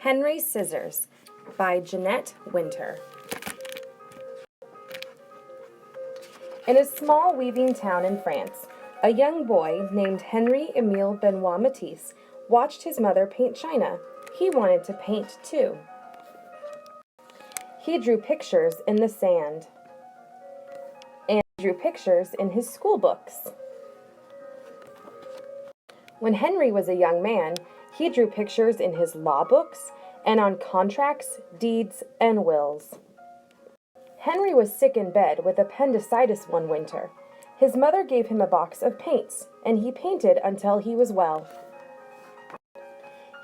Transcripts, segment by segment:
Henri's Scissors by Jeanette Winter. In a small weaving town in France, a young boy named Henri Emile Benoit Matisse watched his mother paint china. He wanted to paint too. He drew pictures in the sand and drew pictures in his school books. When Henri was a young man, he drew pictures in his law books and on contracts, deeds, and wills. Henri was sick in bed with appendicitis one winter. His mother gave him a box of paints, and he painted until he was well.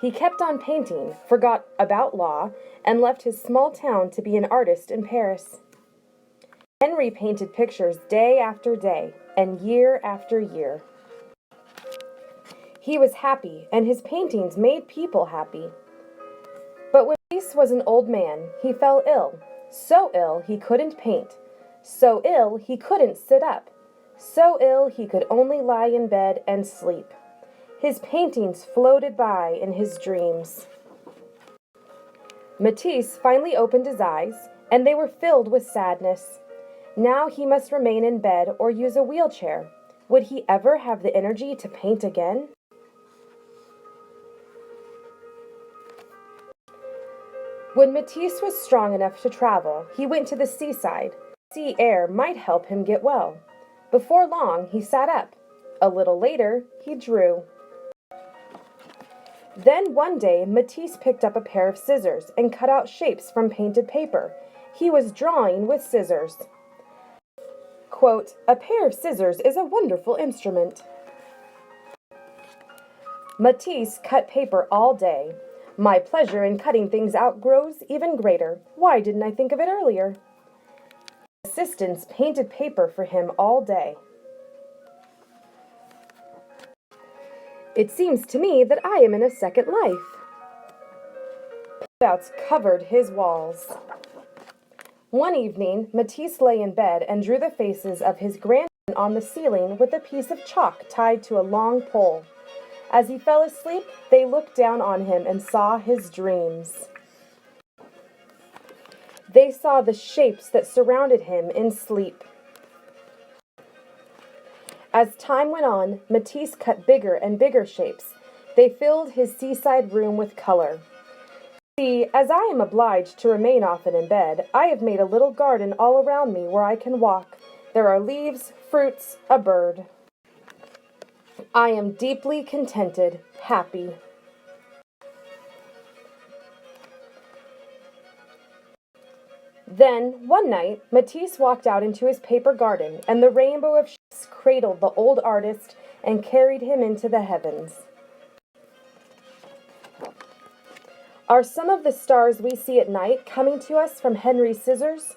He kept on painting, forgot about law, and left his small town to be an artist in Paris. Henri painted pictures day after day and year after year. He was happy, and his paintings made people happy. But when Matisse was an old man, he fell ill. So ill he couldn't paint. So ill he couldn't sit up. So ill he could only lie in bed and sleep. His paintings floated by in his dreams. Matisse finally opened his eyes, and they were filled with sadness. Now he must remain in bed or use a wheelchair. Would he ever have the energy to paint again? When Matisse was strong enough to travel, he went to the seaside. Sea air might help him get well. Before long, he sat up. A little later, he drew. Then one day, Matisse picked up a pair of scissors and cut out shapes from painted paper. He was drawing with scissors. Quote, "A pair of scissors is a wonderful instrument." Matisse cut paper all day. "My pleasure in cutting things out grows even greater. Why didn't I think of it earlier?" Assistants painted paper for him all day. "It seems to me that I am in a second life." Cutouts covered his walls. One evening, Matisse lay in bed and drew the faces of his grandchildren on the ceiling with a piece of chalk tied to a long pole. As he fell asleep, they looked down on him and saw his dreams. They saw the shapes that surrounded him in sleep. As time went on, Matisse cut bigger and bigger shapes. They filled his seaside room with color. See, as I am obliged to remain often in bed, I have made a little garden all around me where I can walk. There are leaves, fruits, a bird. I am deeply contented, happy. Then, one night, Matisse walked out into his paper garden, and the rainbow of shapes cradled the old artist and carried him into the heavens. Are some of the stars we see at night coming to us from Henri's scissors?